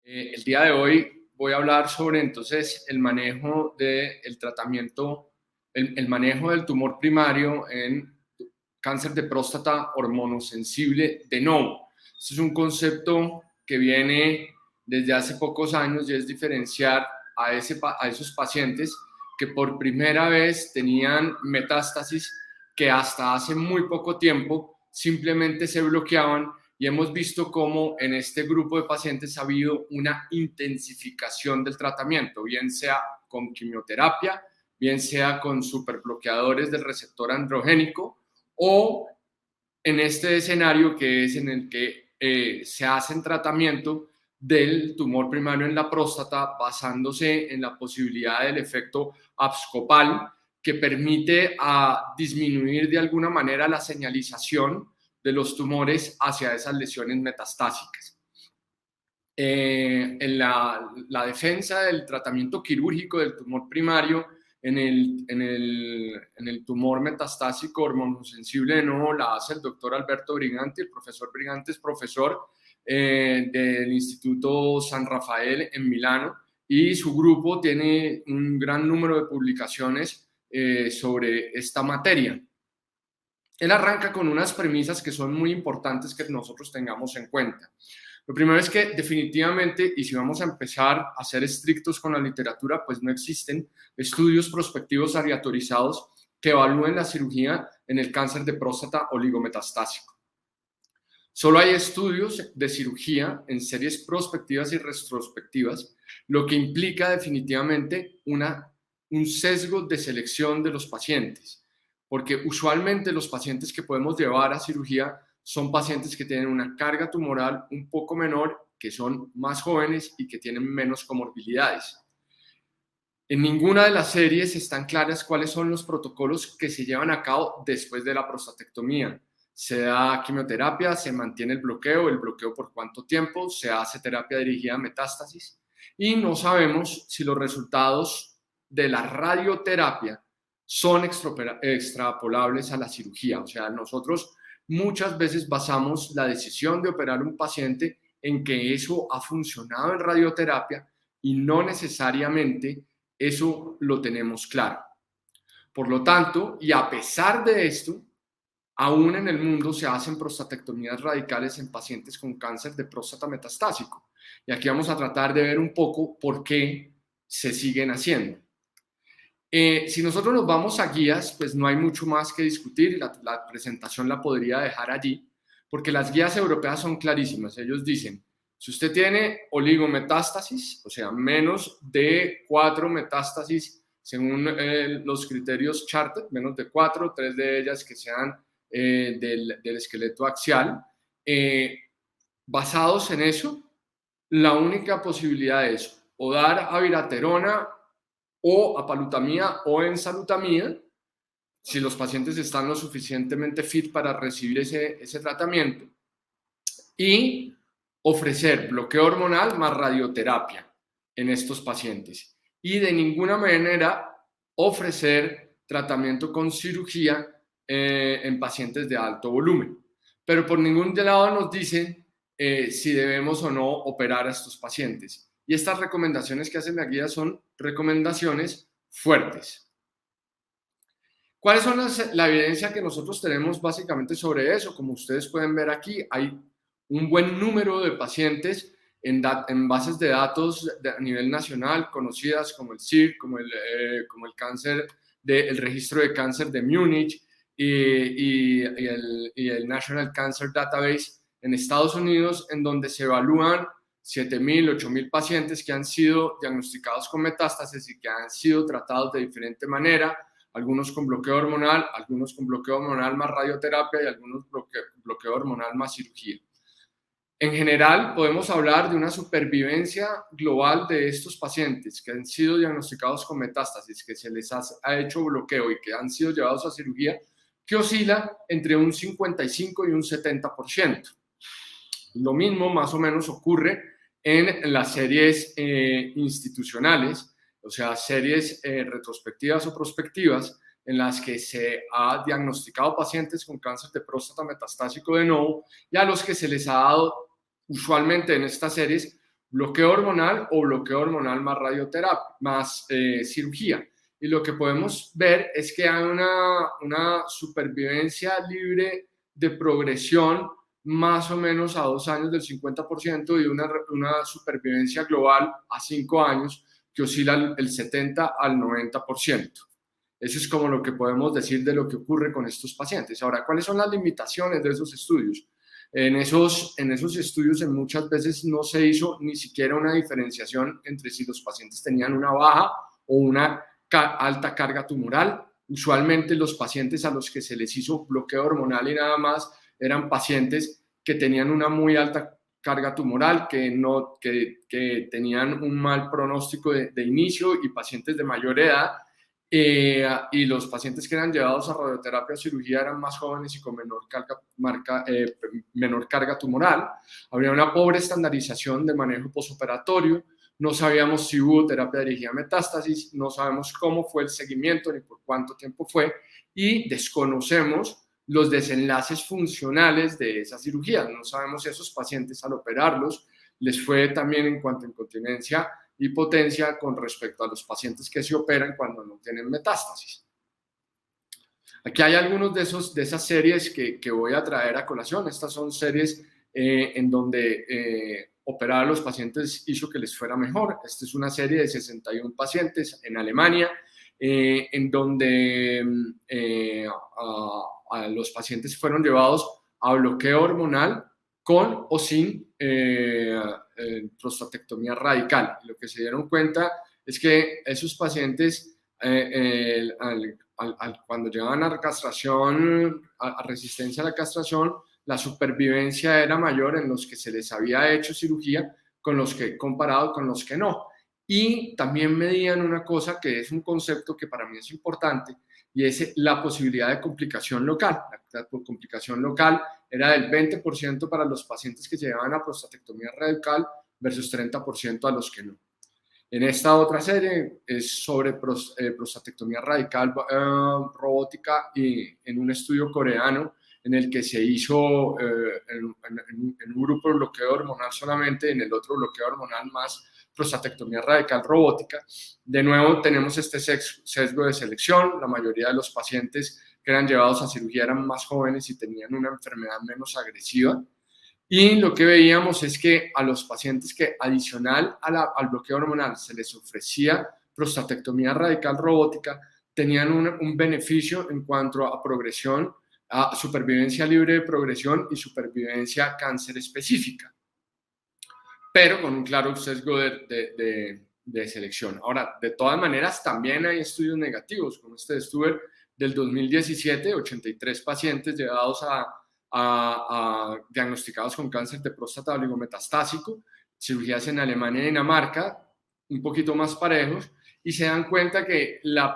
El día de hoy voy a hablar sobre entonces el manejo del tratamiento, el manejo del tumor primario en cáncer de próstata hormonosensible de nuevo. Este es un concepto que viene desde hace pocos años y es diferenciar a esos pacientes que por primera vez tenían metástasis que hasta hace muy poco tiempo simplemente se bloqueaban, y hemos visto cómo en este grupo de pacientes ha habido una intensificación del tratamiento, bien sea con quimioterapia, bien sea con superbloqueadores del receptor androgénico, o en este escenario que es en el que se hace tratamiento del tumor primario en la próstata basándose en la posibilidad del efecto abscopal, que permite disminuir de alguna manera la señalización de los tumores hacia esas lesiones metastásicas. En la defensa del tratamiento quirúrgico del tumor primario en el tumor metastásico hormonosensible de nuevo la hace el doctor Alberto Briganti. El profesor Briganti es profesor del Instituto San Rafael en Milano, y su grupo tiene un gran número de publicaciones sobre esta materia. Él arranca con unas premisas que son muy importantes que nosotros tengamos en cuenta. Lo primero es que definitivamente, y si vamos a empezar a ser estrictos con la literatura, pues no existen estudios prospectivos aleatorizados que evalúen la cirugía en el cáncer de próstata oligometastásico. Solo hay estudios de cirugía en series prospectivas y retrospectivas, lo que implica definitivamente un sesgo de selección de los pacientes, porque usualmente los pacientes que podemos llevar a cirugía son pacientes que tienen una carga tumoral un poco menor, que son más jóvenes y que tienen menos comorbilidades. En ninguna de las series están claras cuáles son los protocolos que se llevan a cabo después de la prostatectomía. Se da quimioterapia, se mantiene el bloqueo por cuánto tiempo, se hace terapia dirigida a metástasis, y no sabemos si los resultados de la radioterapia son extrapolables a la cirugía. O sea, nosotros muchas veces basamos la decisión de operar un paciente en que eso ha funcionado en radioterapia, y no necesariamente eso lo tenemos claro. Por lo tanto, y a pesar de esto, aún en el mundo se hacen prostatectomías radicales en pacientes con cáncer de próstata metastásico. Y aquí vamos a tratar de ver un poco por qué se siguen haciendo. Si nosotros nos vamos a guías, pues no hay mucho más que discutir, y la presentación la podría dejar allí, porque las guías europeas son clarísimas. Ellos dicen, si usted tiene oligometástasis, o sea, menos de 4 metástasis según los criterios Charted, menos de 4, 3 de ellas que sean del esqueleto axial, basados en eso, la única posibilidad es o dar abiraterona o apalutamida o enzalutamida, si los pacientes están lo suficientemente fit para recibir ese tratamiento, y ofrecer bloqueo hormonal más radioterapia en estos pacientes. Y de ninguna manera ofrecer tratamiento con cirugía en pacientes de alto volumen. Pero por ningún lado nos dicen si debemos o no operar a estos pacientes. Y estas recomendaciones que hace la guía son recomendaciones fuertes. ¿Cuáles son la evidencia que nosotros tenemos básicamente sobre eso? Como ustedes pueden ver aquí, hay un buen número de pacientes en bases de datos a nivel nacional, conocidas como el CIR, como el cáncer el registro de cáncer de Múnich y el National Cancer Database en Estados Unidos, en donde se evalúan 7.000, 8.000 pacientes que han sido diagnosticados con metástasis y que han sido tratados de diferente manera, algunos con bloqueo hormonal, algunos con bloqueo hormonal más radioterapia y algunos bloqueo hormonal más cirugía. En general, podemos hablar de una supervivencia global de estos pacientes que han sido diagnosticados con metástasis, que se les ha hecho bloqueo y que han sido llevados a cirugía, que oscila entre un 55 y un 70%. Lo mismo más o menos ocurre en las series institucionales, o sea, series retrospectivas o prospectivas, en las que se ha diagnosticado pacientes con cáncer de próstata metastásico de nuevo, y a los que se les ha dado usualmente en estas series bloqueo hormonal o bloqueo hormonal más radioterapia, más cirugía. Y lo que podemos ver es que hay una supervivencia libre de progresión más o menos a 2 años del 50% y una supervivencia global a 5 años que oscila el 70 al 90%. Eso es como lo que podemos decir de lo que ocurre con estos pacientes. Ahora, ¿cuáles son las limitaciones de esos estudios? En esos estudios muchas veces no se hizo ni siquiera una diferenciación entre si los pacientes tenían una baja o una alta carga tumoral. Usualmente los pacientes a los que se les hizo bloqueo hormonal y nada más eran pacientes que tenían una muy alta carga tumoral, que tenían un mal pronóstico de inicio y pacientes de mayor edad. Y los pacientes que eran llevados a radioterapia o cirugía eran más jóvenes y con menor carga tumoral. Había una pobre estandarización de manejo posoperatorio. No sabíamos si hubo terapia dirigida a metástasis, no sabemos cómo fue el seguimiento ni por cuánto tiempo fue, y desconocemos los desenlaces funcionales de esa cirugía. No sabemos si a esos pacientes al operarlos les fue también en cuanto a incontinencia y potencia con respecto a los pacientes que se operan cuando no tienen metástasis. Aquí hay algunos de esas series que voy a traer a colación. Estas son series en donde operar a los pacientes hizo que les fuera mejor. Esta es una serie de 61 pacientes en Alemania, en donde los pacientes fueron llevados a bloqueo hormonal con o sin prostatectomía radical. Lo que se dieron cuenta es que esos pacientes, cuando llegaban a castración, a resistencia a la castración, la supervivencia era mayor en los que se les había hecho cirugía comparado con los que no. Y también medían una cosa que es un concepto que para mí es importante, y es la posibilidad de complicación local. La complicación local era del 20% para los pacientes que llegaban a prostatectomía radical versus 30% a los que no. En esta otra serie es sobre prostatectomía radical robótica y en un estudio coreano en el que se hizo en un grupo de bloqueo hormonal solamente, en el otro bloqueo hormonal más prostatectomía radical robótica. De nuevo tenemos este sesgo de selección. La mayoría de los pacientes que eran llevados a cirugía eran más jóvenes y tenían una enfermedad menos agresiva. Y lo que veíamos es que a los pacientes que adicional al bloqueo hormonal se les ofrecía prostatectomía radical robótica, tenían un beneficio en cuanto a progresión, a supervivencia libre de progresión y supervivencia cáncer específica, pero con un claro sesgo de selección. Ahora, de todas maneras, también hay estudios negativos, como este estudio del 2017, 83 pacientes llevados diagnosticados con cáncer de próstata oligometastásico, cirugías en Alemania y Dinamarca, un poquito más parejos, y se dan cuenta que la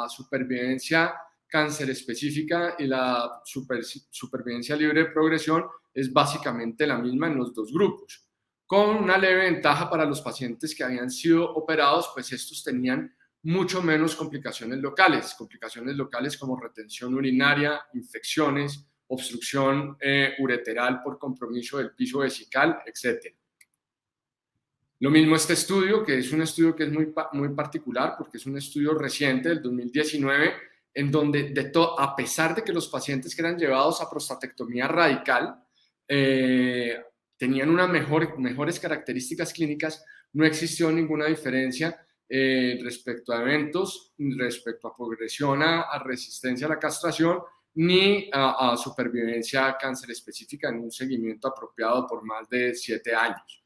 supervivencia cáncer específica y la supervivencia libre de progresión es básicamente la misma en los dos grupos, con una leve ventaja para los pacientes que habían sido operados, pues estos tenían mucho menos complicaciones locales como retención urinaria, infecciones, obstrucción ureteral por compromiso del piso vesical, etc. Lo mismo este estudio, que es un estudio que es muy particular porque es un estudio reciente del 2019, en donde a pesar de que los pacientes que eran llevados a prostatectomía radical tenían unas mejores características clínicas, no existió ninguna diferencia respecto a eventos, respecto a progresión a resistencia a la castración, ni a supervivencia a cáncer específica en un seguimiento apropiado por más de 7 años.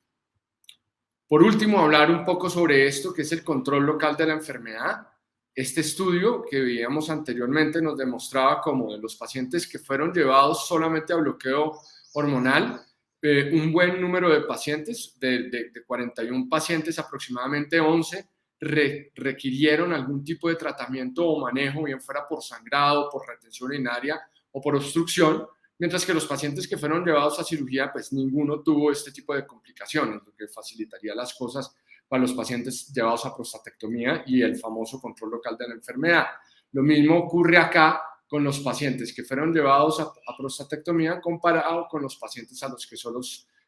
Por último, hablar un poco sobre esto, que es el control local de la enfermedad. Este estudio que veíamos anteriormente nos demostraba cómo de los pacientes que fueron llevados solamente a bloqueo hormonal, un buen número de pacientes, de 41 pacientes, aproximadamente 11, requirieron algún tipo de tratamiento o manejo, bien fuera por sangrado, por retención urinaria o por obstrucción, mientras que los pacientes que fueron llevados a cirugía, pues ninguno tuvo este tipo de complicaciones, lo que facilitaría las cosas para los pacientes llevados a prostatectomía y el famoso control local de la enfermedad. Lo mismo ocurre acá con los pacientes que fueron llevados a prostatectomía comparado con los pacientes a los que solo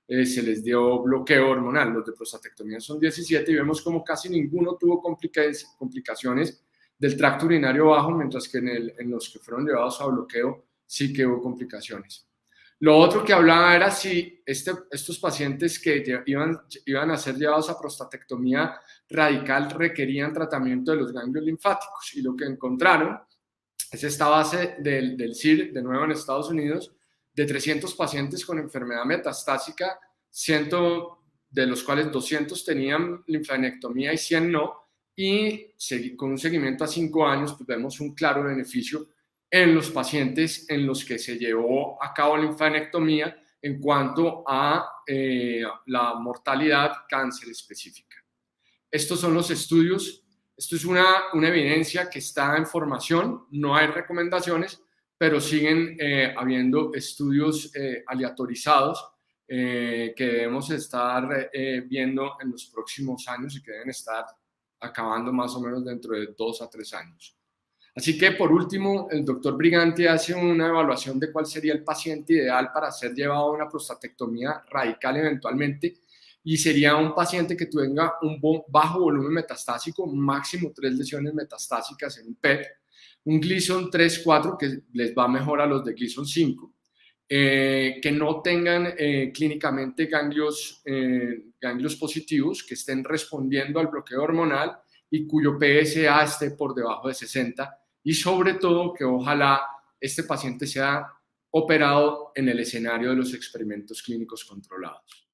se les dio bloqueo hormonal. Los de prostatectomía son 17 y vemos como casi ninguno tuvo complicaciones del tracto urinario bajo, mientras que en los que fueron llevados a bloqueo sí que hubo complicaciones. Lo otro que hablaba era si estos pacientes que iban a ser llevados a prostatectomía radical requerían tratamiento de los ganglios linfáticos. Y lo que encontraron es esta base del CIR, de nuevo en Estados Unidos, de 300 pacientes con enfermedad metastásica, 100 de los cuales 200 tenían linfadenectomía y 100 no, y con un seguimiento a 5 años, pues vemos un claro beneficio en los pacientes en los que se llevó a cabo linfadenectomía en cuanto a la mortalidad cáncer específica. Estos son los estudios. Esto es una evidencia que está en formación, no hay recomendaciones, pero siguen habiendo estudios aleatorizados que debemos estar viendo en los próximos años y que deben estar acabando más o menos dentro de 2 a 3 años. Así que, por último, el doctor Briganti hace una evaluación de cuál sería el paciente ideal para ser llevado a una prostatectomía radical eventualmente, y sería un paciente que tenga un bajo volumen metastásico, máximo 3 lesiones metastásicas en un PET, un Gleason 3-4, que les va mejor a los de Gleason 5, que no tengan clínicamente ganglios positivos, que estén respondiendo al bloqueo hormonal y cuyo PSA esté por debajo de 60, y sobre todo que ojalá este paciente sea operado en el escenario de los experimentos clínicos controlados.